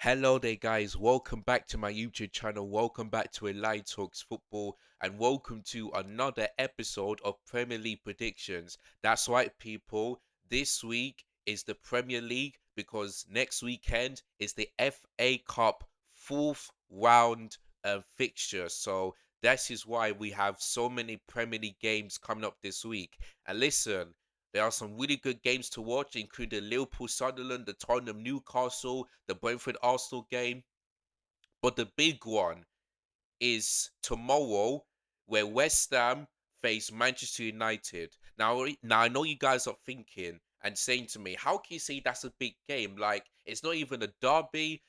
Hello there, guys. Welcome back to my YouTube channel. Welcome back to Eli Talks Football, and welcome to another episode of Premier League predictions. That's right, people. This week is the Premier League because next weekend is the FA Cup fourth round fixture. So that is why we have so many Premier League games coming up this week. And listen, there are some really good games to watch, including Liverpool, Sunderland, the Tottenham, Newcastle, the Brentford, Arsenal game. But the big one is tomorrow, where West Ham face Manchester United. Now I know you guys are thinking and saying to me, how can you say that's a big game? Like it's not even a derby.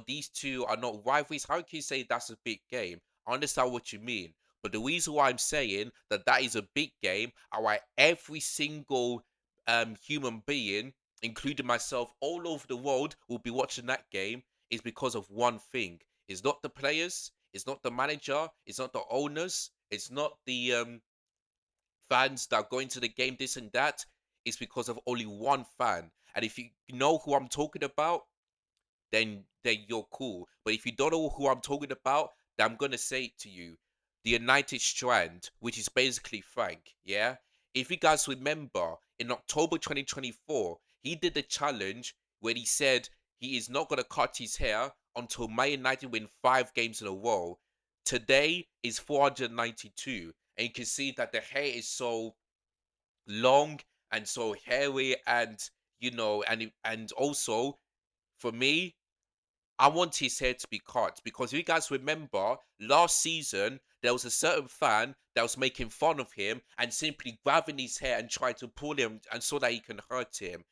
These two are not rivalries. How can you say that's a big game? I understand what you mean. But the reason why I'm saying that is a big game, and why every single human being, including myself, all over the world, will be watching that game, is because of one thing. It's not the players, it's not the manager, it's not the owners, it's not the fans that are going to the game, this and that. It's because of only one fan. And if you know who I'm talking about, then you're cool. But if you don't know who I'm talking about, then I'm gonna say it to you. The United Strand, which is basically Frank, yeah? If you guys remember, in October 2024, he did a challenge where he said he is not gonna cut his hair until Man United win 5 games in a row. Today is 492, and you can see that the hair is so long and so hairy, and and also for me, I want his hair to be cut because if you guys remember last season, there was a certain fan that was making fun of him and simply grabbing his hair and trying to pull him and so that he can hurt him.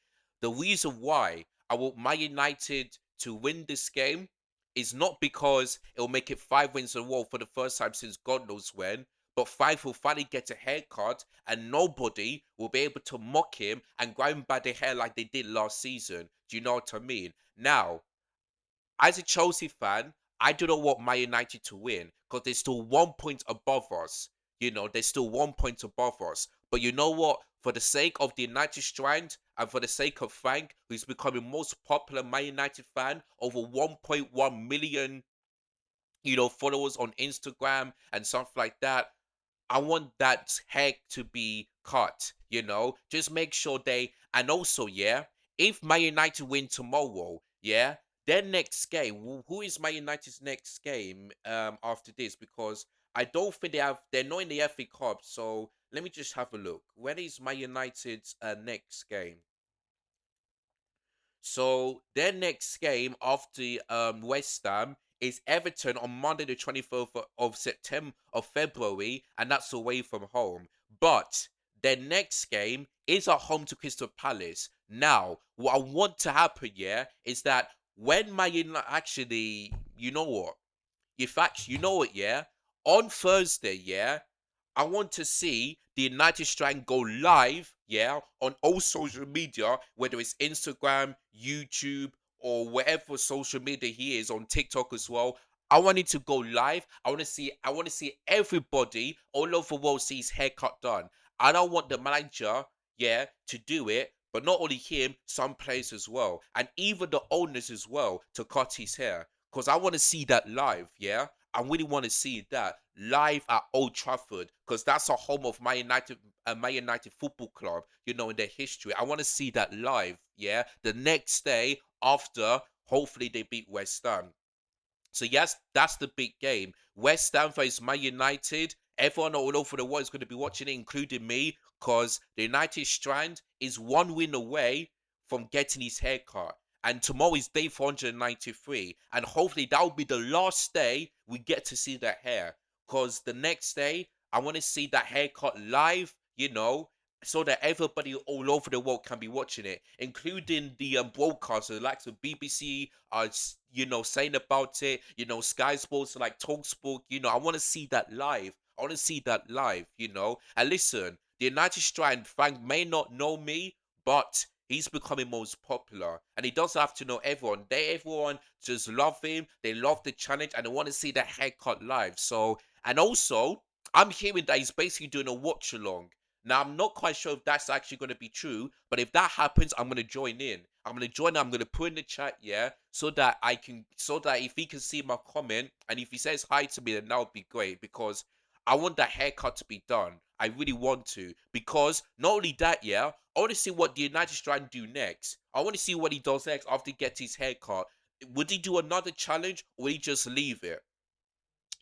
The reason why I want Man United to win this game is not because it'll make it 5 wins in a row for the first time since God knows when, but five will finally get a haircut and nobody will be able to mock him and grab him by the hair like they did last season. Do you know what I mean? Now, as a Chelsea fan, I do not want Man United to win because they're still 1 point above us. They're still 1 point above us. But you know what? For the sake of the United Strand and for the sake of Frank, who's becoming most popular Man United fan, over 1.1 million, followers on Instagram and stuff like that. I want that hair to be cut, Just make sure and also, yeah, if Man United win tomorrow, yeah, their next game, who is Man United's next game after this? Because I don't think they're not in the FA Cup, so let me just have a look. When is Man United's next game? So their next game after West Ham is Everton on Monday the 24th of September of February, and that's away from home. But their next game is at home to Crystal Palace. Now, what I want to happen, yeah, is that when my actually, you know what? In fact, you know what, yeah? On Thursday, yeah, I want to see the United Strand go live, yeah, on all social media, whether it's Instagram, YouTube, or wherever social media he is on TikTok as well. I want it to go live. I want to see everybody all over the world see his haircut done. I don't want the manager, yeah, to do it, but not only him, some players as well. And even the owners as well to cut his hair. Because I want to see that live, yeah. I really want to see that live at Old Trafford because that's a home of Man United Football Club. In their history, I want to see that live. Yeah, the next day after, hopefully they beat West Ham. So yes, that's the big game. West Ham versus Man United. Everyone all over the world is going to be watching it, including me, because the United Strand is 1 win away from getting his haircut. And tomorrow is day 493. And hopefully that will be the last day we get to see that hair. Because the next day, I want to see that haircut live, so that everybody all over the world can be watching it, including the broadcasters, like the BBC are, saying about it. Sky Sports, like Talk Sport. I want to see that live. I want to see that live. And listen, the United Strand Frank may not know me, but he's becoming most popular, and he doesn't have to know everyone. Everyone just love him. They love the challenge, and they want to see that haircut live. So, and also, I'm hearing that he's basically doing a watch along. Now, I'm not quite sure if that's actually going to be true, but if that happens, I'm going to join in. I'm going to join. I'm going to put in the chat, yeah, so that if he can see my comment and if he says hi to me, then that would be great because I want that haircut to be done. I really want to because not only that, yeah, I want to see what the United Strand do next. I want to see what he does next after he gets his haircut. Would he do another challenge or would he just leave it?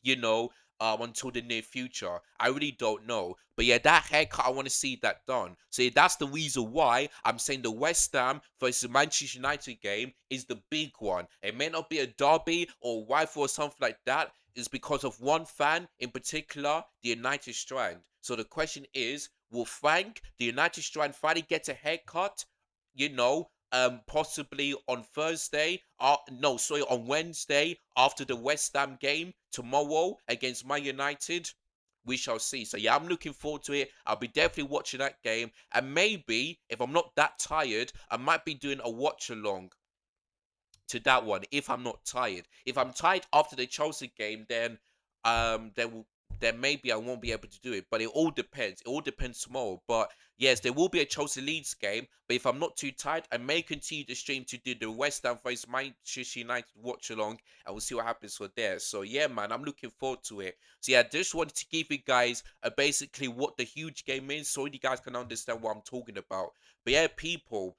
you know, until the near future. I really don't know. But yeah, that haircut, I want to see that done. So yeah, that's the reason why I'm saying the West Ham versus Manchester United game is the big one. It may not be a derby or rival or something like that. It's because of one fan in particular, the United Strand. So the question is, will Frank, the United Strand, finally get a haircut? Possibly on Thursday. No, sorry, on Wednesday after the West Ham game tomorrow against Man United. We shall see. So yeah, I'm looking forward to it. I'll be definitely watching that game, and maybe if I'm not that tired, I might be doing a watch along to that one if I'm not tired. If I'm tired after the Chelsea game, then then maybe I won't be able to do it. But it all depends. It all depends tomorrow. But yes, there will be a Chelsea Leeds game. But if I'm not too tired, I may continue the stream to do the West Ham versus Manchester United watch along, and we'll see what happens for there. So yeah, man, I'm looking forward to it. So yeah, I just wanted to give you guys basically what the huge game is, so you guys can understand what I'm talking about. But yeah, people.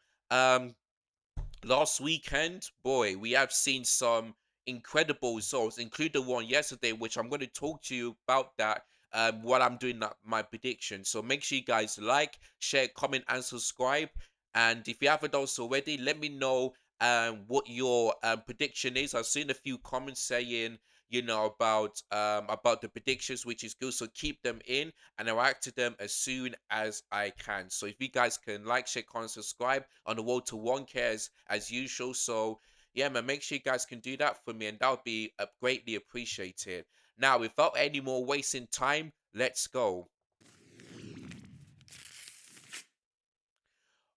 Last weekend, boy, we have seen some incredible results, including the one yesterday, which I'm going to talk to you about that while I'm doing my prediction. So make sure you guys like, share, comment, and subscribe. And if you haven't also already, let me know what your prediction is. I've seen a few comments saying, about the predictions, which is good. So keep them in, and I'll act to them as soon as I can. So if you guys can like, share, comment, subscribe on the road to 1K as usual. So yeah, man, make sure you guys can do that for me, and that would be greatly appreciated. Now, without any more wasting time, let's go.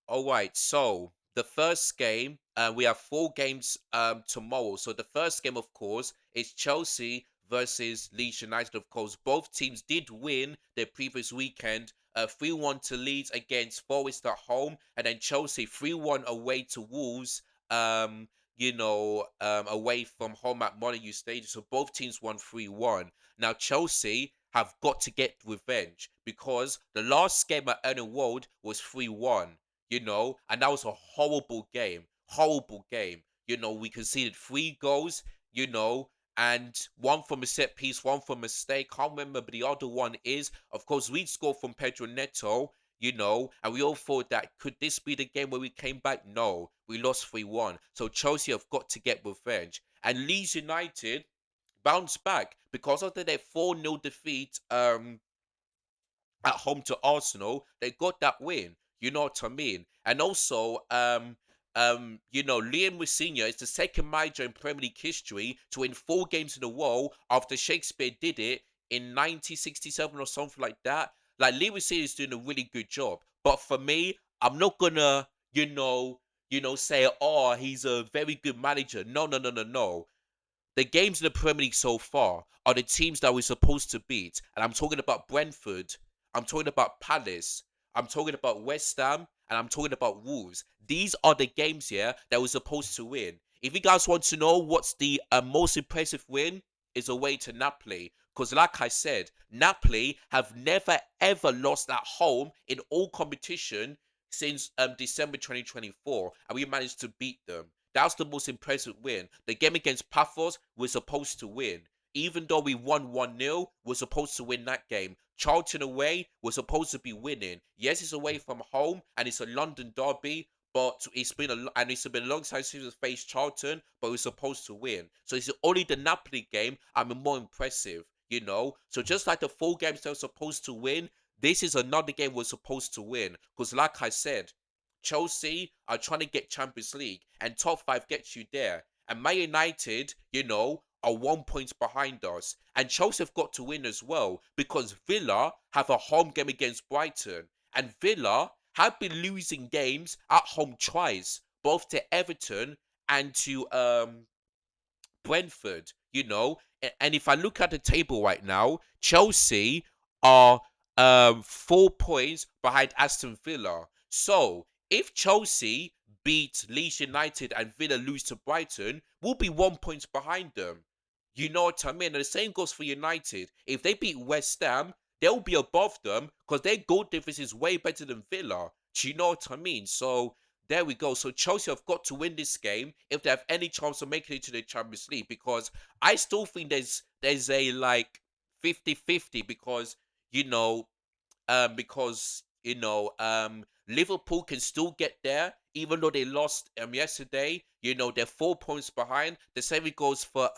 All right, so the first game, we have four games tomorrow. So the first game, of course, is Chelsea versus Leeds United. Of course, both teams did win their previous weekend. 3-1 to Leeds against Forest at home, and then Chelsea 3-1 away to Wolves. Away from home at Molineux Stadium. So both teams won 3-1. Now Chelsea have got to get revenge because the last game at Ellen Road was 3-1, and that was a horrible game. Horrible game. We conceded three goals, and one from a set piece, one from a mistake. Can't remember, but the other one is, of course, we scored from Pedro Neto, and we all thought that could this be the game where we came back? No, we lost 3-1. So Chelsea have got to get revenge. And Leeds United bounced back because of their 4-0 defeat. At home to Arsenal, they got that win. You know what I mean? And also, Liam Senior is the second manager in Premier League history to win four games in a row after Shakespeare did it in 1967 or something like that. Like Liam Senior is doing a really good job. But for me, I'm not gonna, say, oh, he's a very good manager. No, no, no, no, no. The games in the Premier League so far are the teams that we're supposed to beat. And I'm talking about Brentford. I'm talking about Palace. I'm talking about West Ham. And I'm talking about Wolves. These are the games here that we're supposed to win. If you guys want to know what's the most impressive win, is away to Napoli. Because like I said, Napoli have never ever lost at home in all competition since December 2024. And we managed to beat them. That's the most impressive win. The game against Paphos, we're supposed to win. Even though we won 1-0, we're supposed to win that game. Charlton away, we're supposed to be winning. Yes, it's away from home and it's a London derby, but it's been a long time since we faced Charlton, but we're supposed to win. So it's only the Napoli game I'm more impressive. So just like the four games they're supposed to win, this is another game we're supposed to win. Because like I said, Chelsea are trying to get Champions League, and top five gets you there. And Man United, are 1 point behind us. And Chelsea have got to win as well because Villa have a home game against Brighton. And Villa have been losing games at home twice, both to Everton and to Brentford. And if I look at the table right now, Chelsea are 4 points behind Aston Villa. So if Chelsea beat Leeds United and Villa lose to Brighton, we'll be 1 point behind them. You know what I mean? And the same goes for United. If they beat West Ham, they'll be above them because their goal difference is way better than Villa. Do you know what I mean? So there we go. So Chelsea have got to win this game if they have any chance of making it to the Champions League, because I still think there's a like 50-50, because you know Liverpool can still get there even though they lost yesterday. They're 4 points behind. The same goes for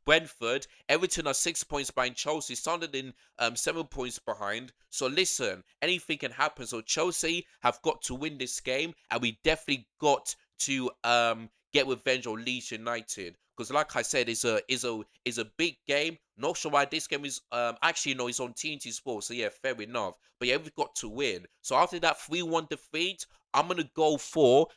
Brentford. Everton are 6 points behind Chelsea. Sunderland 7 points behind. So listen, anything can happen. So Chelsea have got to win this game, and we definitely got to get revenge on Leeds United. Because like I said, it's a big game. Not sure why this game is actually no, it's on TNT Sports. So yeah, fair enough. But yeah, we've got to win. So after that 3-1 defeat, I'm gonna go for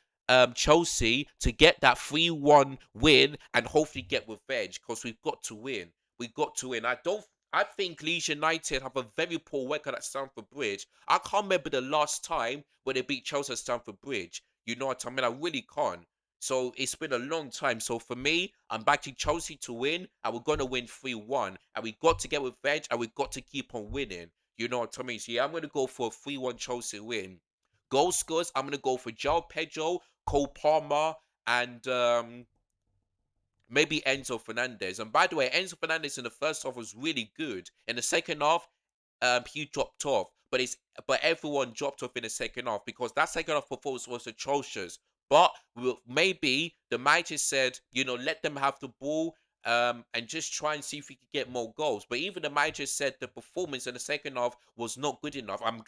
Chelsea to get that 3-1 win and hopefully get revenge, because we've got to win. We've got to win. I think Leeds United have a very poor record at Stamford Bridge. I can't remember the last time when they beat Chelsea at Stamford Bridge. You know what I mean? I really can't. So it's been a long time. So for me, I'm backing Chelsea to win, and we're gonna win 3-1. And we got to get revenge, and we got to keep on winning. You know what I mean? So yeah, I'm gonna go for a 3-1 Chelsea win. Goal scorers, I'm gonna go for João Pedro, Cole Palmer, and maybe Enzo Fernandez. And by the way, Enzo Fernandez in the first half was really good. In the second half, he dropped off. But everyone dropped off in the second half because that second half performance was atrocious. But maybe the manager said, let them have the ball, and just try and see if we could get more goals. But even the manager said the performance in the second half was not good enough. I'm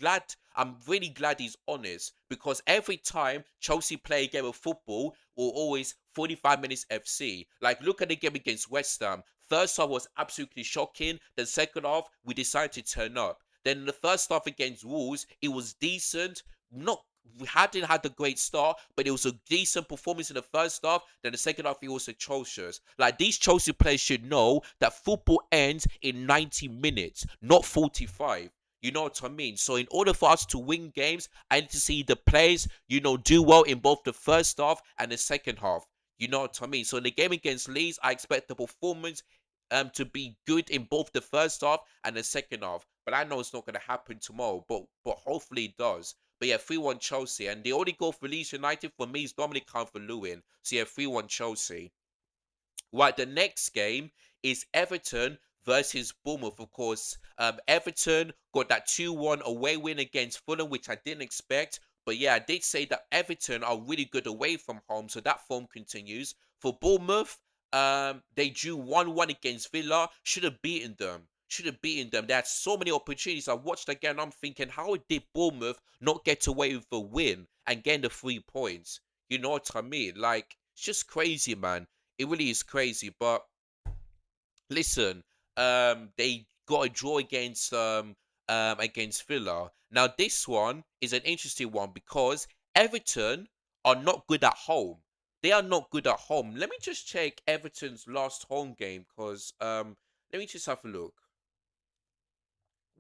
really glad he's honest, because every time Chelsea play a game of football, we're always 45 minutes FC. Like, look at the game against West Ham. First half was absolutely shocking. Then second half, we decided to turn up. Then the first half against Wolves, it was decent. Not We hadn't had a great start, but it was a decent performance in the first half. Then the second half, it was atrocious. Like, these Chelsea players should know that football ends in 90 minutes, not 45. You know what I mean? So in order for us to win games, I need to see the players, do well in both the first half and the second half. You know what I mean? So in the game against Leeds, I expect the performance to be good in both the first half and the second half. But I know it's not going to happen tomorrow. But hopefully it does. But yeah, 3-1 Chelsea. And the only goal for Leeds United for me is Dominic Calvert-Lewin. So yeah, 3-1 Chelsea. Right, the next game is Everton versus Bournemouth, of course. Everton got that 2-1 away win against Fulham, which I didn't expect. But yeah, I did say that Everton are really good away from home, so that form continues. For Bournemouth, they drew 1-1 against Villa. Should have beaten them. Should have beaten them. They had so many opportunities. I watched again. I'm thinking, how did Bournemouth not get away with a win and gain the 3 points? You know what I mean? Like, it's just crazy, man. It really is crazy. But listen, they got a draw against Villa. Now this one is an interesting one because Everton are not good at home. They are not good at home. Let me just check Everton's last home game, because let me just have a look.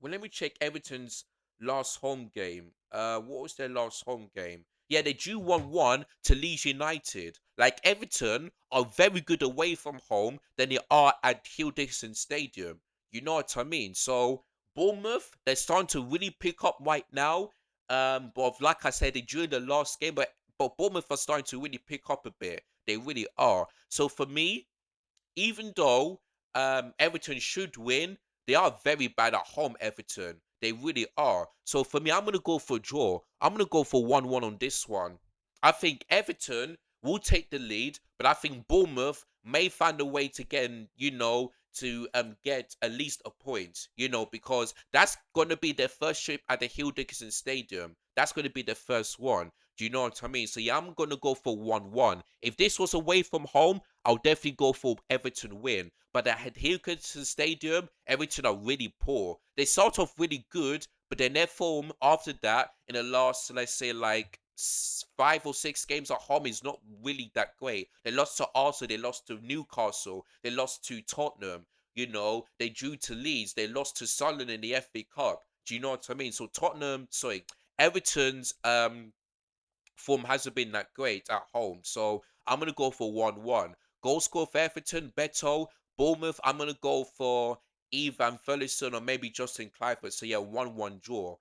Well, let me check Everton's last home game. What was their last home game? Yeah, they drew 1-1 to Leeds United. Like, Everton are very good away from home than they are at Hill Dixon Stadium. You know what I mean? So, Bournemouth, they're starting to really pick up right now. But like I said, they drew the last game, but Bournemouth are starting to really pick up a bit. They really are. So for me, even though Everton should win, they are very bad at home, Everton. They really are. So for me, I'm going to go for a draw. I'm going to go for 1-1 on this one. I think Everton will take the lead, but I think Bournemouth may find a way to to get at least a point, because that's going to be their first trip at the Hill Dickinson Stadium. That's going to be their first one. Do you know what I mean? So yeah, I'm going to go for 1-1. If this was away from home, I'll definitely go for Everton win. But at Hillcrest Stadium, Everton are really poor. They start off really good, but then their form after that, in the last, let's say, like 5 or 6 games at home, is not really that great. They lost to Arsenal, they lost to Newcastle, they lost to Tottenham. They drew to Leeds. They lost to Sunderland in the FA Cup. Do you know what I mean? So Everton's form hasn't been that great at home. So I'm gonna go for 1-1. Goal score for Everton, Beto. Bournemouth, I'm gonna go for Ivan Ferguson or maybe Justin Clifford. So yeah, 1-1 draw.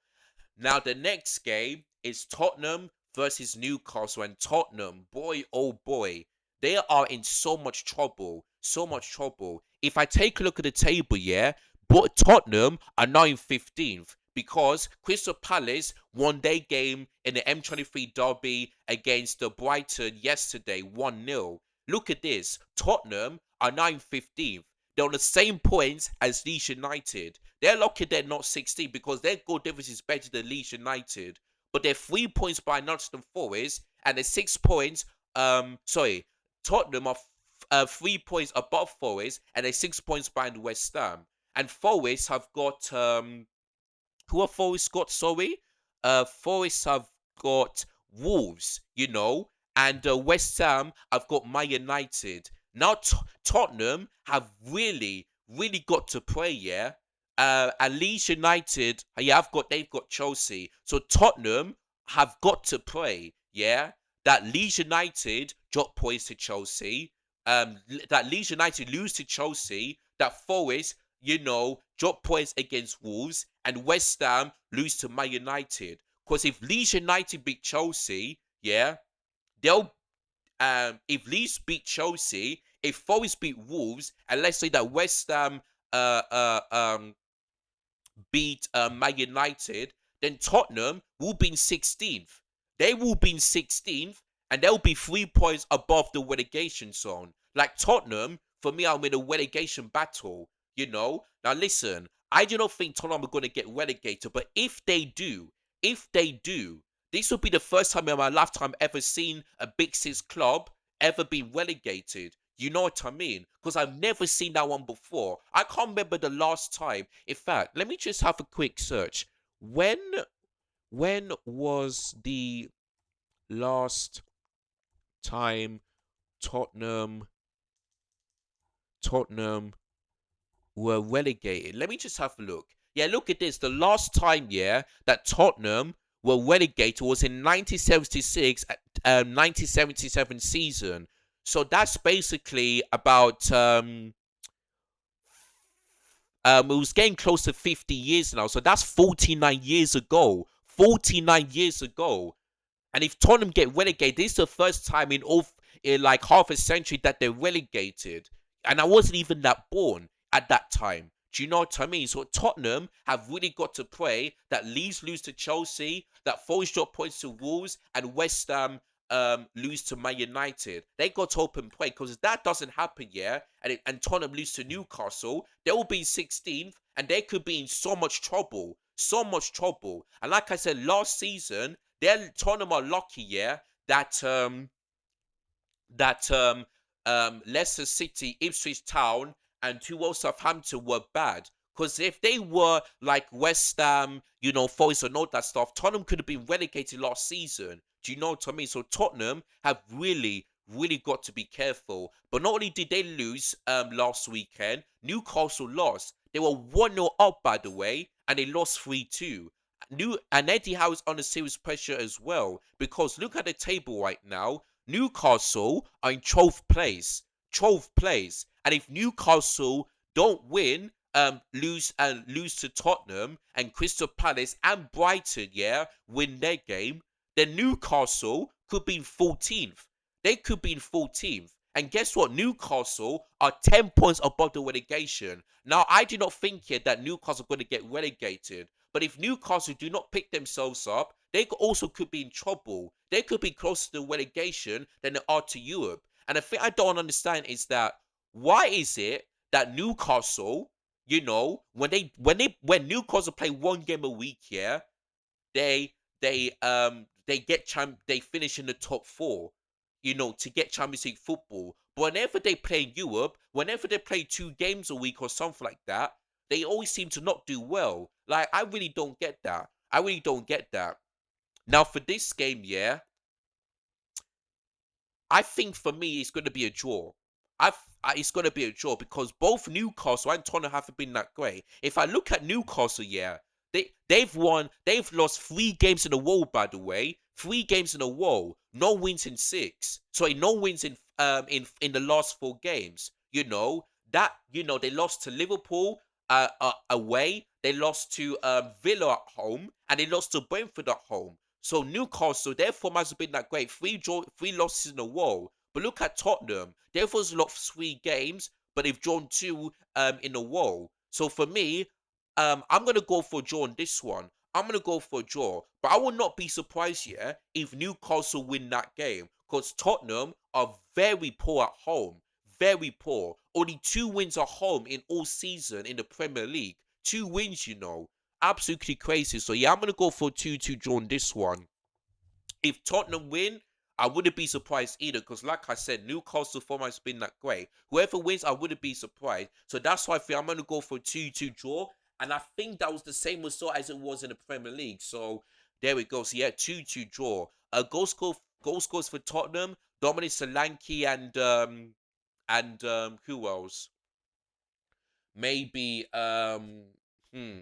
Now the next game is Tottenham versus Newcastle, and Tottenham, boy oh boy, they are in so much trouble, so much trouble. If I take a look at the table, yeah, but Tottenham are now in 15th because Crystal Palace won their game in the M23 derby against the Brighton yesterday, 1-0. Look at this, Tottenham are now in 15th. They're on the same points as Leeds United. They're lucky they're not 16 because their goal difference is better than Leeds United. But they're 3 points by Nottingham Forest and they're 6 points. Tottenham are 3 points above Forest and they're 6 points behind West Ham. And Forest have got who have Forest got? Sorry, Forest have got Wolves, and West Ham have got Man United. Now Tottenham have really, really got to play, yeah. And Leeds United, yeah, they've got Chelsea. So Tottenham have got to play, yeah. That Leeds United drop points to Chelsea. That Leeds United lose to Chelsea. That Forest drop points against Wolves, and West Ham lose to Man United. Because if Leeds United beat Chelsea, yeah, they'll if Leeds beat Chelsea, if Forest beat Wolves, and let's say that West Ham uh uh um beat Man United, then Tottenham will be in 16th. They will be in 16th and they'll be 3 points above the relegation zone. Like Tottenham, for me, I'm in a relegation battle, Now listen, I do not think Tottenham are going to get relegated, but if they do, this will be the first time in my lifetime ever seen a Big Six club ever be relegated. You know what I mean? Because I've never seen that one before. I can't remember the last time. In fact, let me just have a quick search. When when was the last time Tottenham Tottenham were relegated? Let me just have a look. Yeah, look at this. The last time, yeah, that Tottenham were relegated was in 1976, 1977 season. So that's basically about it was getting close to 50 years now. So that's 49 years ago. 49 years ago. And if Tottenham get relegated, this is the first time in like half a century that they're relegated. And I wasn't even that born at that time. Do you know what I mean? So Tottenham have really got to pray that Leeds lose to Chelsea, that Forest drop points to Wolves, and West Ham lose to Man United. They got to open play because if that doesn't happen, yeah, and Tottenham lose to Newcastle, they will be 16th and they could be in so much trouble. So much trouble. And like I said, last season, Tottenham are lucky, yeah, that Leicester City, Ipswich Town, and who else, Southampton were bad. Because if they were like West Ham, Forest and all that stuff, Tottenham could have been relegated last season. Do you know what I mean? So Tottenham have really, really got to be careful. But not only did they lose last weekend, Newcastle lost. They were 1-0 up, by the way, and they lost 3-2. And Eddie Howe is under serious pressure as well because look at the table right now. Newcastle are in 12th place. 12th place. And if Newcastle don't win, lose to Tottenham and Crystal Palace and Brighton, yeah, win their game, then Newcastle could be in 14th. They could be in 14th. And guess what? Newcastle are 10 points above the relegation. Now, I do not think yet that Newcastle are going to get relegated. But if Newcastle do not pick themselves up, they also could be in trouble. They could be closer to relegation than they are to Europe. And the thing I don't understand is that why is it that Newcastle, when Newcastle play one game a week, yeah, they they finish in the top four, to get Champions League football. But whenever they play in Europe, whenever they play 2 games a week or something like that, they always seem to not do well. Like I really don't get that. I really don't get that. Now for this game, yeah, I think for me it's going to be a draw. it's gonna be a draw because both Newcastle and Tottenham haven't been that great. If I look at Newcastle, yeah, they've lost 3 games in a row. By the way, 3 games in a row, no wins in six. Sorry, no wins in the last 4 games. They lost to Liverpool away, they lost to Villa at home, and they lost to Brentford at home. So Newcastle, their form hasn't been that great. Three losses in a row. But look at Tottenham. They've also lost 3 games, but they've drawn two in a row. So for me, I'm gonna go for a draw on this one. I'm gonna go for a draw, but I will not be surprised here if Newcastle win that game because Tottenham are very poor at home, very poor. Only 2 wins at home in all season in the Premier League. 2 wins, absolutely crazy. So yeah, I'm gonna go for a 2-2 draw on this one. If Tottenham win, I wouldn't be surprised either because, like I said, Newcastle form has been that great. Whoever wins, I wouldn't be surprised. So that's why I think I'm going to go for a 2-2 draw. And I think that was the same result as it was in the Premier League. So there we go. So yeah, 2-2 draw. Goal scores for Tottenham, Dominic Solanke and who else? Maybe hmm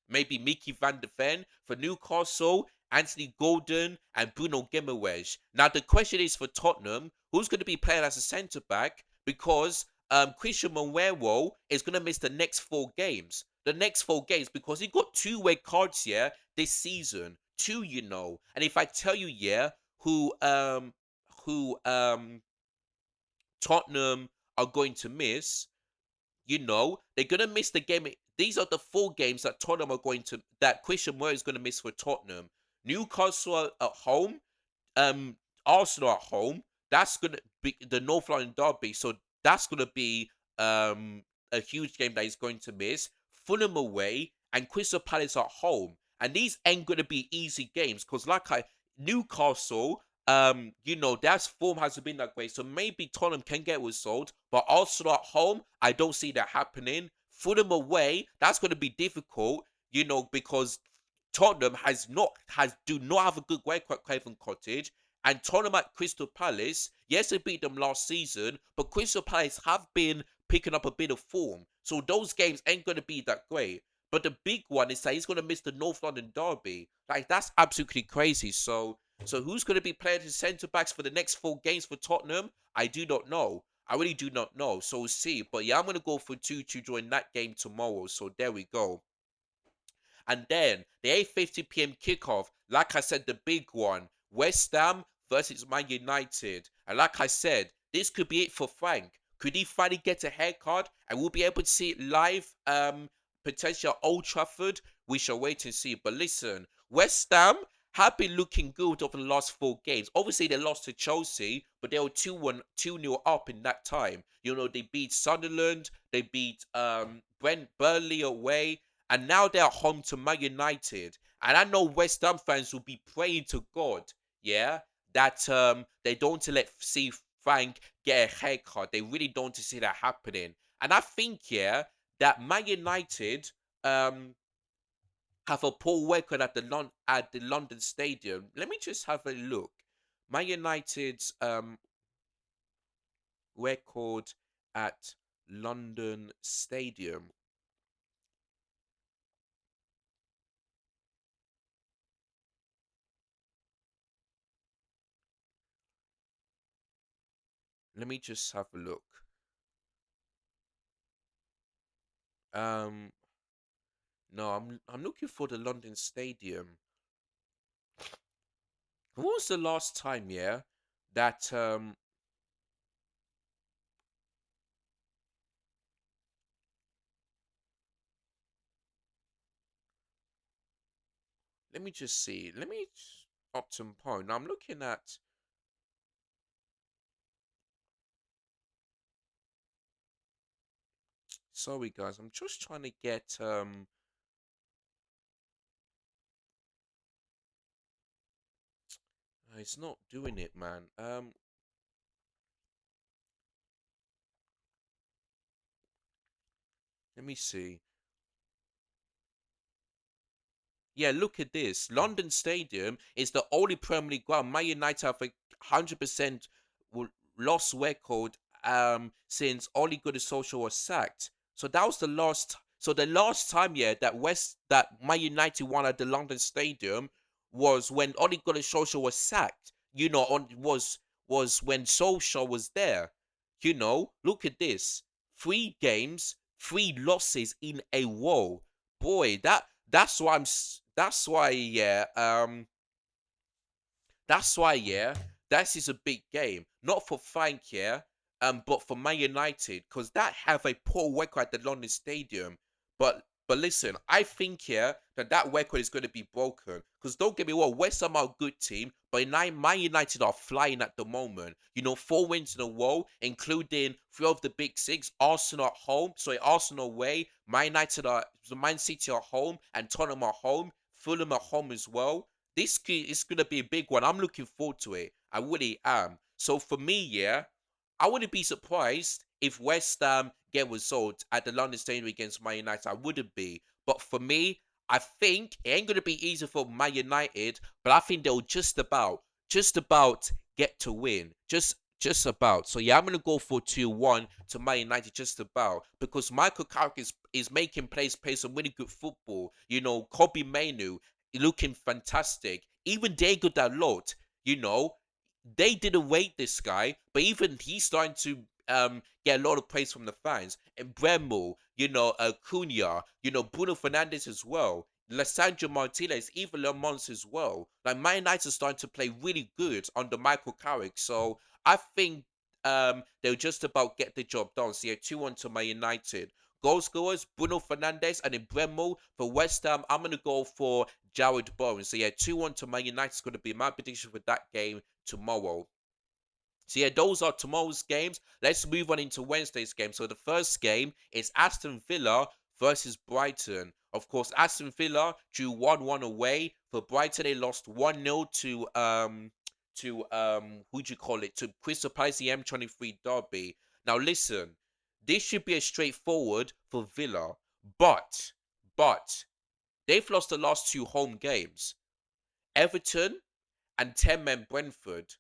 maybe Mickey van der Ven for Newcastle, Anthony Gordon, and Bruno Guimaraes. Now the question is for Tottenham, who's going to be playing as a centre back? Because Christian Moero is going to miss the next 4 games. The next 4 games because he got 2 red cards here this season. Two, And if I tell you, yeah, who Tottenham are going to miss, they're gonna miss the game. These are the 4 games that Christian Moore is gonna miss for Tottenham. Newcastle at home, um Arsenal at home. That's gonna be the North London derby. So that's gonna be a huge game that he's going to miss. Fulham away and Crystal Palace at home. And these ain't gonna be easy games because Newcastle, their form hasn't been that great. So maybe Tottenham can get result, but Arsenal at home, I don't see that happening. Fulham away, that's gonna be difficult, because Tottenham do not have a good record at Craven Cottage, and Tottenham at Crystal Palace. Yes, they beat them last season, but Crystal Palace have been picking up a bit of form, so those games ain't gonna be that great. But the big one is that he's gonna miss the North London derby. Like that's absolutely crazy. So who's gonna be playing his centre backs for the next 4 games for Tottenham? I do not know. I really do not know. So we'll see. But yeah, I'm gonna go for 2-2 during that game tomorrow. So there we go. And then the 8:50 p.m. kickoff, like I said, the big one, West Ham versus Man United. And like I said, this could be it for Frank. Could he finally get a haircut and we'll be able to see it live, potentially at Old Trafford? We shall wait and see. But listen, West Ham have been looking good over the last 4 games. Obviously, they lost to Chelsea, but they were 2-0 up in that time. They beat Sunderland, they beat Burnley away, and now they're home to Man United. And I know West Ham fans will be praying to God, yeah, that they don't let see Frank get a haircut. They really don't see that happening. And I think, yeah, that Man United have a poor record at the London Stadium. Let me just have a look. Man United's record at London Stadium. Let me just have a look. Um, no, I'm looking for the London Stadium. When was the last time, yeah, that let me just see. Optimum point. Now I'm looking at. Sorry, guys. I'm just trying to get. It's not doing it, man. Let me see. Yeah, look at this. London Stadium is the only Premier League ground Man United have a 100% loss record since Ole Gunnar Solskjaer was sacked. So that was the last. So the last time, yeah, that Man United won at the London Stadium was when Ole Gunnar Solskjaer was sacked. Was when Solskjaer was there. Look at this: 3 games, 3 losses in a row. Boy, that's why that's why, yeah, that is a big game. Not for Frank, yeah, but for Man United, because that have a poor record at the London Stadium. But listen, I think, yeah, that record is going to be broken. Because don't get me wrong, West Ham are a good team, but Man United are flying at the moment. 4 wins in a row, including 3 of the big 6. Arsenal at home, sorry, Arsenal away. Man City at home, and Tottenham at home. Fulham at home as well. Is gonna be a big one. I'm looking forward to it. I really am. So for me, yeah, I wouldn't be surprised if West Ham get results at the London Stadium against Man United. I wouldn't be. But for me, I think it ain't gonna be easy for Man United, but I think they'll just about get to win. Just about. So yeah, I'm gonna go for 2-1 to Man United just about because Michael Carrick is making play some really good football. Kobe Mainu looking fantastic. Even Diego Dalot, you know, they didn't rate this guy, but even he's starting to get a lot of praise from the fans. And Bremo, Cunha, Bruno Fernandes as well. Lissandro Martinez, even Lamont as well. Like Man United are starting to play really good under Michael Carrick. So I think they'll just about get the job done. So yeah, 2-1 to Man United. Goal scorers, Bruno Fernandes and then Bremo. For West Ham, I'm going to go for Jared Bowen. So yeah, 2-1 to Man United is going to be my prediction for that game tomorrow. So yeah, those are tomorrow's games. Let's move on into Wednesday's game. So the first game is Aston Villa versus Brighton. Of course, Aston Villa drew 1-1 away. For Brighton, they lost 1-0 to who do you call it? To Crystal Palace, the M23 derby. Now listen, this should be a straightforward for Villa, but but they've lost the last 2 home games. Everton and 10-men Brentford.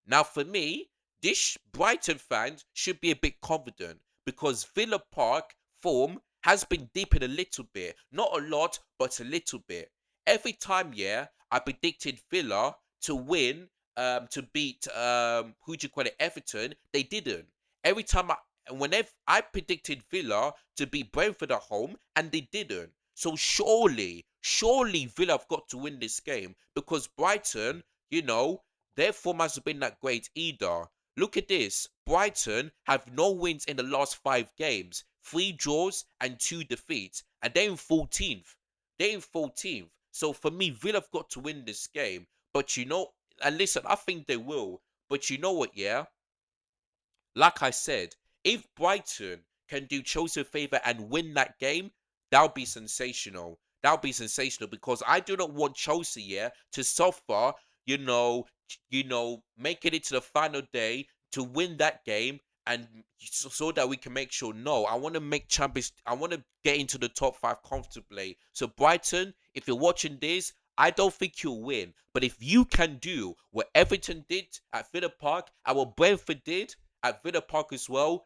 Now, for me, this Brighton fans should be a bit confident because Villa Park form has been dipping a little bit. Not a lot, but a little bit. Every time, yeah, I predicted Villa to win, to beat, who do you call it, Everton, they didn't. Every time whenever I predicted Villa to beat Brentford at home, and they didn't. So surely Villa have got to win this game because Brighton, you know, their form hasn't been that great either. Look at this. Brighton have no wins in the last 5 games, 3 draws and 2 defeats, and they're in 14th. They're in 14th. So for me, Villa have got to win this game. But and listen, I think they will. But you know what, yeah? Like I said, if Brighton can do Chelsea a favour and win that game, that would be sensational. That would be sensational because I do not want Chelsea, yeah, to suffer, making it to the final day to win that game and so that we can make sure. No, I want to make champions. I want to get into the top 5 comfortably. So Brighton, if you're watching this, I don't think you'll win. But if you can do what Everton did at Villa Park and what Brentford did at Villa Park as well,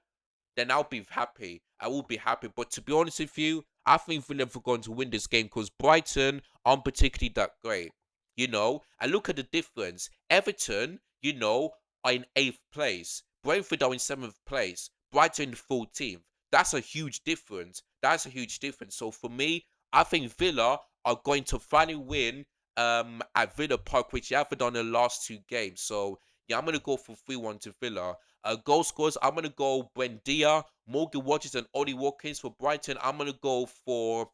then I'll be happy. I will be happy. But to be honest with you, I think Villa are going to win this game because Brighton aren't particularly that great. And look at the difference. Everton, are in 8th place. Brentford are in 7th place. Brighton in 14th. That's a huge difference. That's a huge difference. So for me, I think Villa are going to finally win at Villa Park, which they haven't done in the last 2 games. So yeah, I'm gonna go for 3-1 to Villa. Goal scores, I'm gonna go Buendia, Morgan Waters, and Ollie Watkins. For Brighton, I'm gonna go for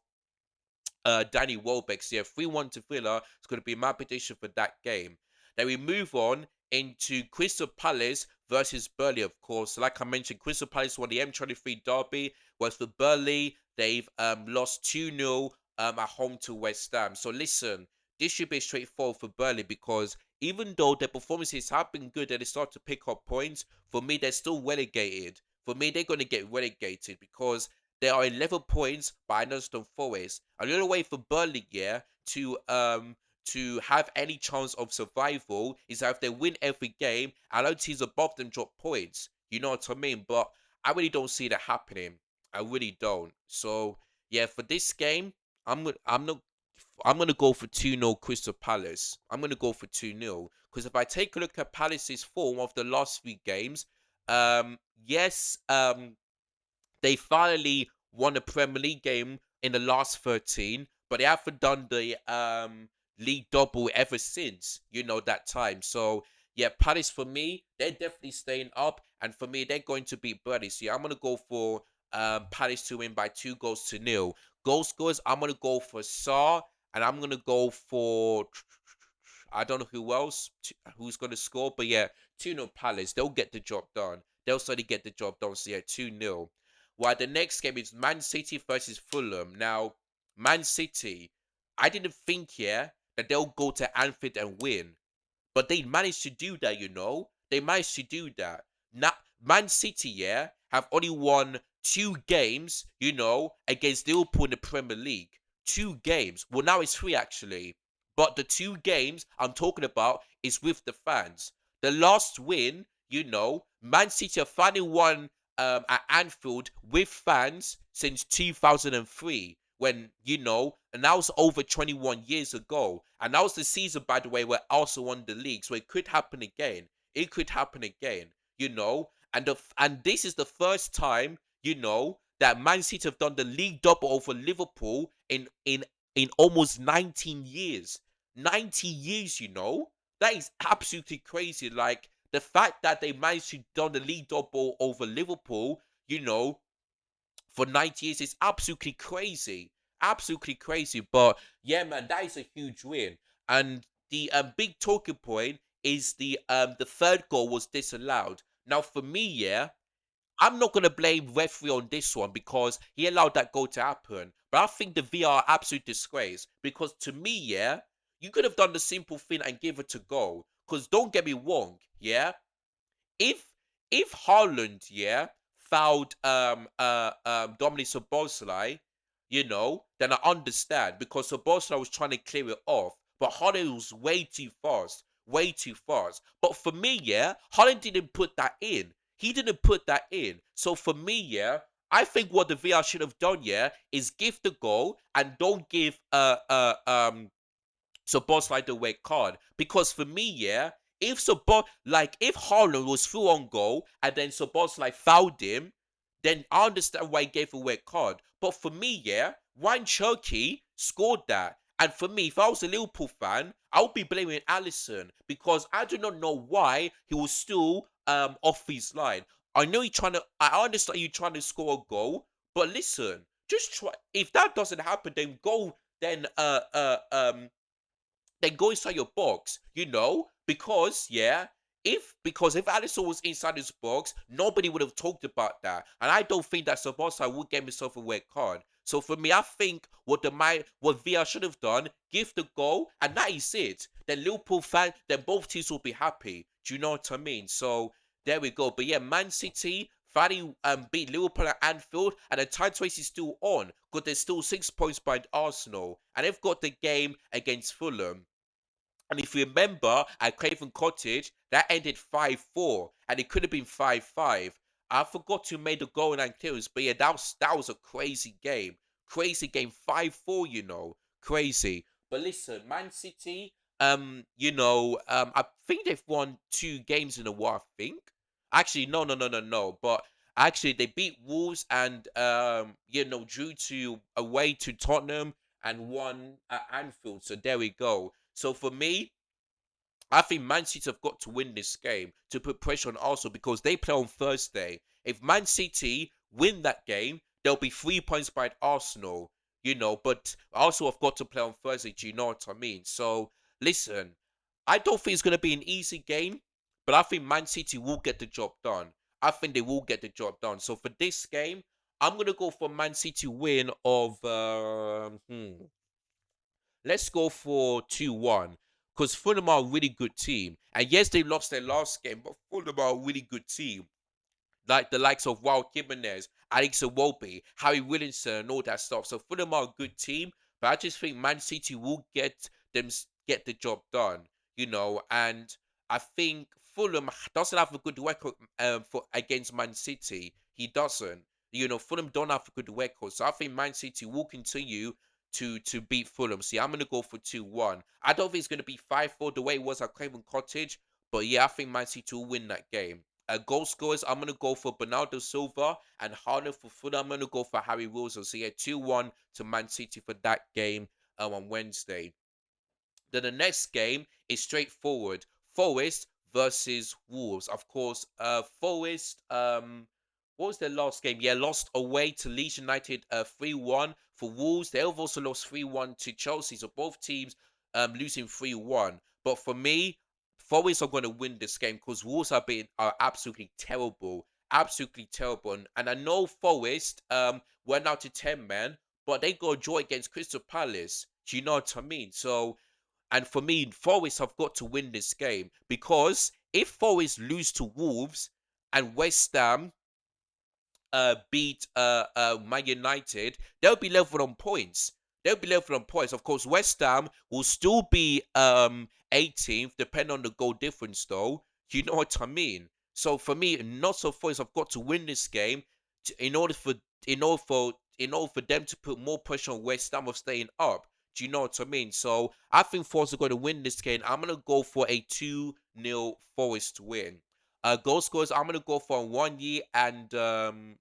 Danny Welbeck. So yeah, 3-1 to Villa. It's going to be my prediction for that game. Then we move on into Crystal Palace versus Burnley, of course. So like I mentioned, Crystal Palace won the M23 derby, whereas for Burnley, they've lost 2-0 at home to West Ham. So listen, this should be straightforward for Burnley because even though their performances have been good and they start to pick up points, for me, they're still relegated. For me, they're going to get relegated because they are 11 points behind Nottingham Forest. And the only way for Burnley, yeah, to have any chance of survival is that if they win every game, and other teams above them drop points. You know what I mean? But I really don't see that happening. I really don't. So yeah, for this game, I'm not I'm gonna go for 2-0 Crystal Palace. I'm gonna go for 2-0. Because if I take a look at Palace's form of the last three games, yes, they finally won a Premier League game in the last 13, but they haven't done the league double ever since, that time. So, yeah, Palace for me, they're definitely staying up. And for me, they're going to beat Burnley. So, yeah, I'm going to go for Palace to win by 2 goals to nil. Goal scorers, I'm going to go for Saar, and I'm going to go for. I don't know who else, who's going to score, but yeah, 2-0 Palace. They'll get the job done. They'll certainly get the job done. So, yeah, 2-0. While the next game is Man City versus Fulham. Now, Man City, I didn't think, yeah, that they'll go to Anfield and win. But they managed to do that. They managed to do that. Now, Man City, yeah, have only won two games, against Liverpool in the Premier League. Two games. Well, now it's three, actually. But the two games I'm talking about is with the fans. The last win, Man City have finally won at Anfield with fans since 2003 when, and that was over 21 years ago. And that was the season, by the way, where Arsenal won the league. So it could happen again. It could happen again, and this is the first time, that Man City have done the league double over Liverpool in almost 19 years. 90 years, That is absolutely crazy. Like the fact that they managed to done the league double over Liverpool, you know, for 90 years is absolutely crazy. Absolutely crazy. But yeah, man, that is a huge win. And the big talking point is the third goal was disallowed. Now, for me, yeah, I'm not gonna blame referee on this one because he allowed that goal to happen. But I think the VR absolute disgrace because to me, yeah, you could have done the simple thing and give it to goal. Because don't get me wrong, yeah, if if Haaland, yeah, fouled Dominic Szoboszlai, then I understand because Szoboszlai was trying to clear it off, but Haaland was way too fast, way too fast. But for me, yeah, Haaland didn't put that in. He didn't put that in. So for me, yeah, I think what the VR should have done, yeah, is give the goal and don't give so boss like the red card because for me, yeah, if Haaland was through on goal and then Sabos like fouled him, then I understand why he gave a red card. But for me, yeah, Ryan Cherky scored that. And for me, if I was a Liverpool fan, I would be blaming Allison because I do not know why he was still off his line. I understand you trying to score a goal, but listen, just try if that doesn't happen, then go inside your box, because yeah, if Alisson was inside his box, nobody would have talked about that, and I don't think that Sabasa would get himself a red card. So for me, I think what VR should have done, give the goal, and that is it. Then both teams will be happy. Do you know what I mean? So there we go. But yeah, Man City finally beat Liverpool at Anfield, and the title race is still on because there's still 6 points behind Arsenal, and they've got the game against Fulham. And if you remember at Craven Cottage, that ended 5-4, and it could have been 5-5. I forgot to make the goal and clearance, but yeah, that was a crazy game. Crazy game, 5-4, Crazy. But listen, Man City, I think they've won two games in a row, I think. Actually, no, no, no, no, no. But actually they beat Wolves and drew to away to Tottenham and won at Anfield. So there we go. So for me, I think Man City have got to win this game to put pressure on Arsenal because they play on Thursday. If Man City win that game, they'll be 3 points behind Arsenal, but Arsenal have got to play on Thursday. Do you know what I mean? So listen, I don't think it's going to be an easy game, but I think Man City will get the job done. I think they will get the job done. So for this game, I'm going to go for Man City win of let's go for 2-1 because Fulham are a really good team. And yes, they lost their last game, but Fulham are a really good team. Like the likes of Wild Gimenez, Alex Iwobi, Harry Williamson, and all that stuff. So Fulham are a good team, but I just think Man City will get the job done, and I think Fulham doesn't have a good record for against Man City. He doesn't. Fulham don't have a good record, so I think Man City will continue to beat Fulham. See, I'm gonna go for 2-1. I don't think it's gonna be 5-4 the way it was at Craven Cottage, but yeah, I think Man City will win that game. Goal scorers, I'm gonna go for Bernardo Silva and Haaland for Fulham. I'm gonna go for Harry Wilson. So yeah, 2-1 to Man City for that game on Wednesday. Then the next game is straightforward. Forest versus Wolves. Of course, Forest, what was their last game? Yeah, lost away to Leeds United 3-1. For Wolves, they have also lost 3-1 to Chelsea. So both teams losing 3-1. But for me, Forest are going to win this game because Wolves are absolutely terrible. Absolutely terrible. And I know Forest went out to 10 men, but they got a draw against Crystal Palace. Do you know what I mean? So and for me, Forest have got to win this game because if Forest lose to Wolves and West Ham beat Man United, they'll be level on points. They'll be level on points. Of course, West Ham will still be 18th, depending on the goal difference, though. You know what I mean? So for me, not so Forest have got to win this game in order for them to put more pressure on West Ham of staying up. Do you know what I mean? So I think Forest are going to win this game. I'm going to go for a 2-0 Forest win. Goal scorers, I'm gonna go for 1 year and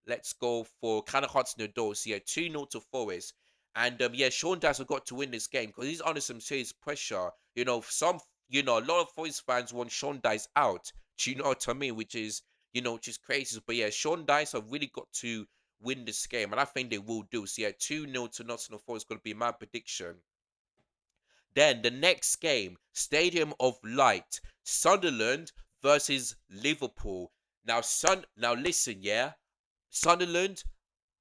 let's go for kind of Hudson Odoi. Yeah, 2-0 to Forest. And yeah, Sean Dyche have got to win this game because he's under some serious pressure. A lot of Forest fans want Sean Dyche out. Do you know what I mean? Which is crazy. But yeah, Sean Dyche have really got to win this game, and I think they will do. So yeah, 2-0 to Nottingham Forest is gonna be my prediction. Then the next game, Stadium of Light, Sunderland versus Liverpool. Now listen, yeah, Sunderland,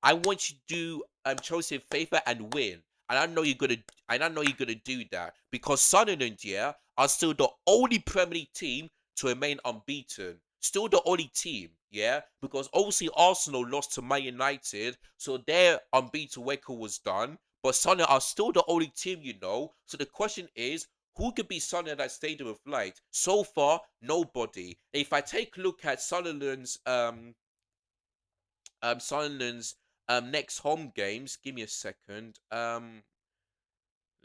I want you to do Chelsea a favor and win. And I know you're gonna do that because Sunderland, yeah, are still the only Premier League team to remain unbeaten. Still the only team, yeah, because obviously Arsenal lost to Man United, so their unbeaten record was done. But Sunderland are still the only team. So the question is, who could be Sunderland at Stadium of Light? So far, nobody. If I take a look at Sunderland's next home games. Give me a second. Let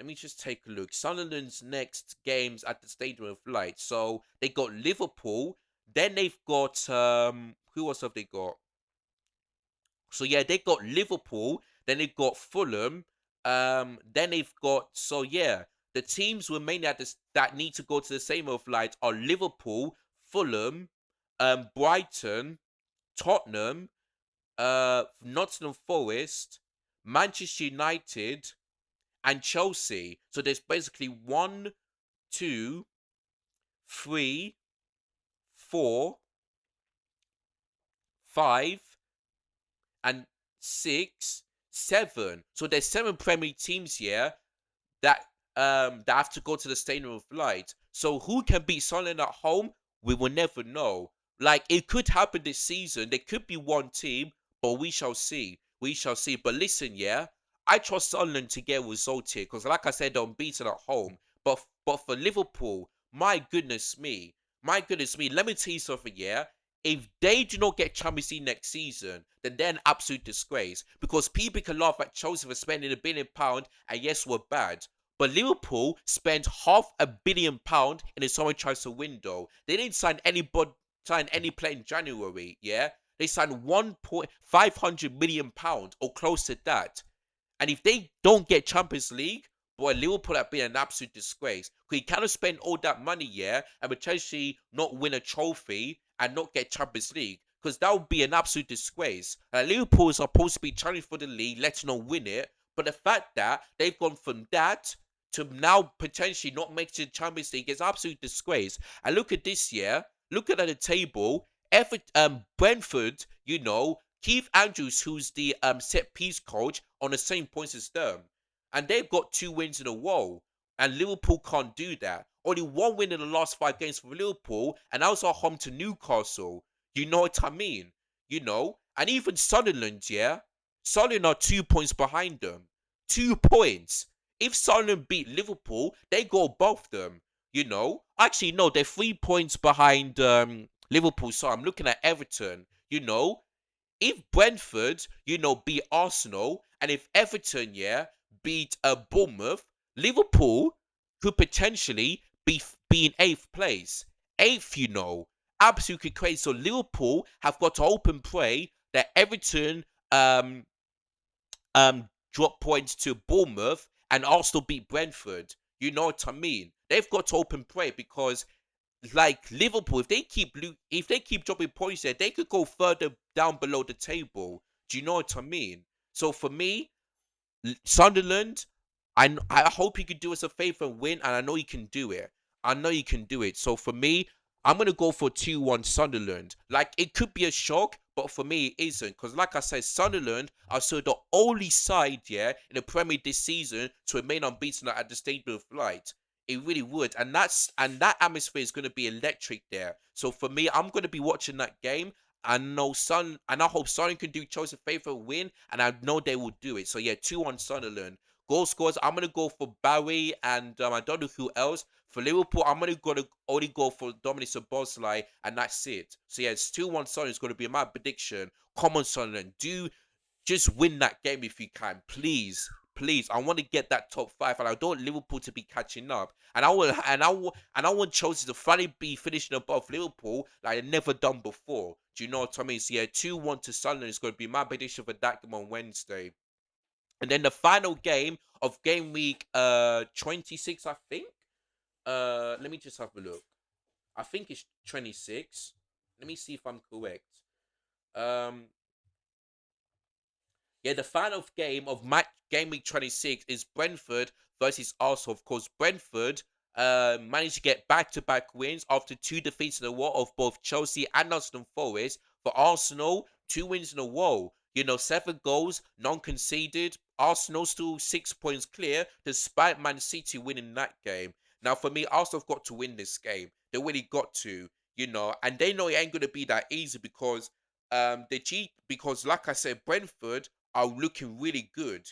me just take a look. Sunderland's next games at the Stadium of Light. So they got Liverpool. Then they've got who else have they got? So yeah, they got Liverpool. Then they've got Fulham. Then they've got the teams remaining at this that need to go to the Stadium of Light are Liverpool, Fulham, Brighton, Tottenham, Nottingham Forest, Manchester United, and Chelsea. So there's basically one, two, three, four, five, and six, seven. So there's seven Premier League teams here that have to go to the Stadium of Light. So who can beat Sunderland at home? We will never know. Like it could happen this season. There could be one team, but we shall see. We shall see. But listen, yeah, I trust Sunderland to get a result here because, like I said, they're unbeaten at home. But for Liverpool, my goodness me. Let me tell you something, yeah. If they do not get Champions League next season, then they're an absolute disgrace. Because people can laugh at Chelsea for spending £1 billion, and yes, we're bad. But Liverpool spent £500 million in the summer transfer window. They didn't sign any player in January. Yeah, they signed £1.5 billion or close to that. And if they don't get Champions League, boy, Liverpool have been an absolute disgrace. Because you cannot spend all that money, yeah, and potentially not win a trophy and not get Champions League. Because that would be an absolute disgrace. Liverpool is supposed to be challenging for the league, let's not win it. But the fact that they've gone from that to now potentially not make it to the Champions League is absolute disgrace. And look at this year. Look at the table. Brentford, Keith Andrews, who's the set piece coach, on the same points as them. And they've got 2 wins in a row. And Liverpool can't do that. Only 1 win in the last 5 games for Liverpool, and that was at home to Newcastle. You know what I mean? And even Sunderland, yeah? Sunderland are 2 points behind them. 2 points. If Sunderland beat Liverpool, they go above them. Actually, no, they're 3 points behind Liverpool. So I'm looking at Everton. If Brentford, beat Arsenal, and if Everton, yeah, beat Bournemouth, Liverpool could potentially be in eighth place. Eighth, absolutely crazy. So Liverpool have got to open play that Everton um drop points to Bournemouth and Arsenal beat Brentford. You know what I mean? They've got to open play because like Liverpool, if they keep dropping points there, they could go further down below the table. Do you know what I mean? So for me, Sunderland, I hope you can do us a favor and win, and I know you can do it. I know you can do it. So for me, I'm gonna go for 2-1 Sunderland. Like it could be a shock, but for me it isn't. Because like I said, Sunderland are still the only side, yeah, in the Premier League this season to remain unbeaten at the Stadium of Light. It really would. And that atmosphere is gonna be electric there. So for me, I'm gonna be watching that game. I hope Son can do Chelsea a favor win, and I know they will do it. So yeah, 2-1 Sunderland. Goal scores, I'm gonna go for Barry and I don't know who else. For Liverpool, I'm gonna only go for Dominic Szoboszlai, and that's it. So yeah, it's 2-1 Sunderland is gonna be my prediction. Come on, Sunderland, do just win that game if you can, please. Please, I want to get that top five, and I don't want Liverpool to be catching up. And I want Chelsea to finally be finishing above Liverpool like they've never done before. Do you know what I mean? So yeah, 2-1 to Sunderland is going to be my prediction for that game on Wednesday. And then the final game of game week 26, I think. Let me just have a look. I think it's 26. Let me see if I'm correct. Um, Yeah, the final game of match game week 26 is Brentford versus Arsenal. Of course, Brentford managed to get back-to-back wins after two defeats in a row of both Chelsea and Nottingham Forest. For Arsenal, two wins in a row. 7 goals, non-conceded. Arsenal still 6 points clear, despite Man City winning that game. Now, for me, Arsenal have got to win this game. They really got to, and they know it ain't gonna be that easy because because like I said, Brentford are looking really good.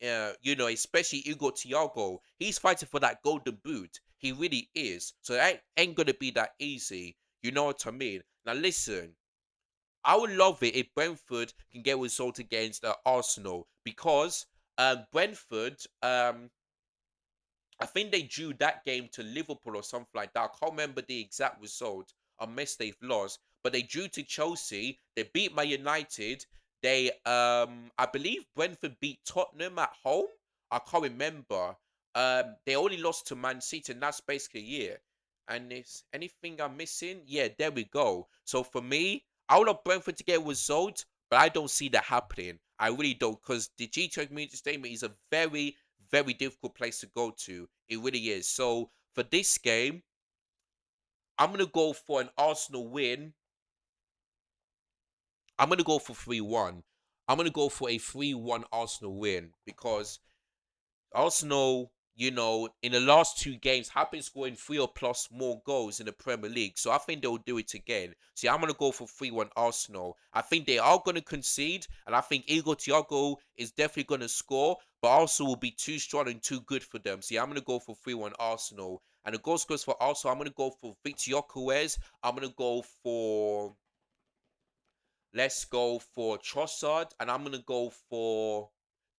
Especially Hugo Thiago. He's fighting for that golden boot. He really is. So that ain't gonna be that easy. You know what I mean? Now listen, I would love it if Brentford can get a result against Arsenal because Brentford I think they drew that game to Liverpool or something like that. I can't remember the exact result unless they've lost. But they drew to Chelsea. They beat Man United. I believe Brentford beat Tottenham at home. I can't remember. They only lost to Man City, and that's basically it. And is anything I'm missing? Yeah, there we go. So for me, I would love Brentford to get a result, but I don't see that happening. I really don't, because the G2 Community Stadium is a very, very difficult place to go to. It really is. So for this game, I'm gonna go for an Arsenal win. I'm gonna go for 3-1. I'm gonna go for a 3-1 Arsenal win because Arsenal, in the last two games have been scoring three or plus more goals in the Premier League. So I think they'll do it again. See, I'm going to go for 3-1 Arsenal. I think they are going to concede, and I think Igor Thiago is definitely going to score, but Arsenal will be too strong and too good for them. See, I'm going to go for 3-1 Arsenal. And the goal scores for Arsenal, I'm going to go for Victor Gyökeres. I'm going to go for... Let's go for Trossard, and I'm gonna go for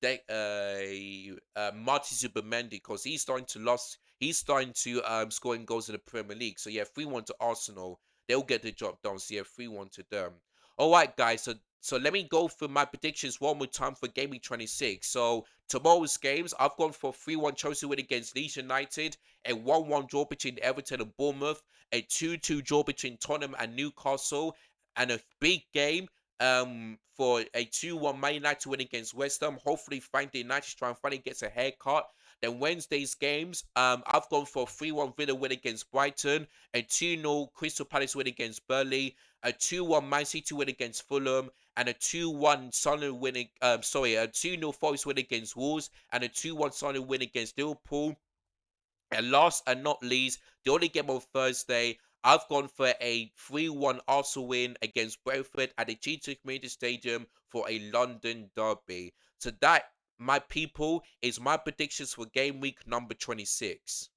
Marty Zubimendi because he's starting to lost. He's starting to scoring goals in the Premier League. So yeah, 3-1 to Arsenal. They'll get the job done. So yeah, 3-1 to them. All right, guys. So let me go through my predictions one more time for Game Week 26. So tomorrow's games, I've gone for 3-1 Chelsea win against Leeds United, a 1-1 draw between Everton and Bournemouth, a 2-2 draw between Tottenham and Newcastle, and a big game for a 2-1 Man United win against West Ham. Hopefully Frank the United try and finally gets a haircut. Then Wednesday's games, I've gone for a 3-1 Villa win against Brighton, a 2-0 Crystal Palace win against Burnley, a 2-1 Man City win against Fulham, and a 2-1 Sunderland winning a 2-0 Forest win against Wolves, and a 2-1 Sunderland win against Liverpool. And last and not least, the only game on Thursday, I've gone for a 3-1 Arsenal win against Brentford at the G2 Community Stadium for a London derby. So that, my people, is my predictions for game week number 26.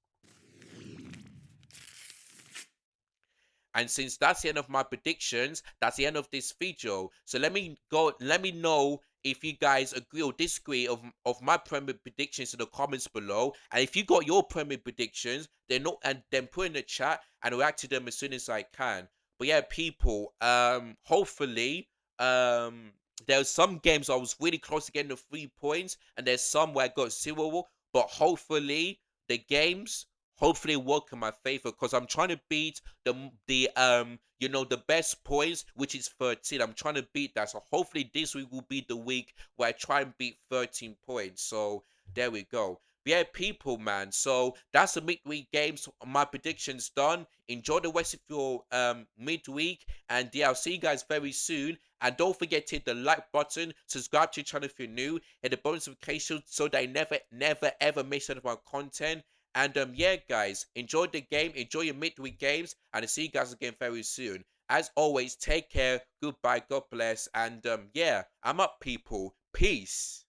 And since that's the end of my predictions, that's the end of this video. So let me go. Let me know if you guys agree or disagree of my Premier predictions in the comments below. And if you got your Premier predictions, then not and then put in the chat and react to them as soon as I can. But yeah, people. Hopefully, um, there's some games I was really close to getting the 3 points, and there's some where I got 0. But hopefully, the games hopefully work in my favor because I'm trying to beat the best points, which is 13. I'm trying to beat that. So hopefully this week will be the week where I try and beat 13 points. So there we go. But yeah, people, man. So that's the midweek games. My predictions done. Enjoy the rest of your midweek, and yeah, I'll see you guys very soon. And don't forget to hit the like button, subscribe to the channel if you're new, hit the bonus notification so that I never ever miss out of my content. And yeah, guys, enjoy the game, enjoy your midweek games, and I'll see you guys again very soon. As always, take care, goodbye, God bless, and yeah, I'm up, people. Peace.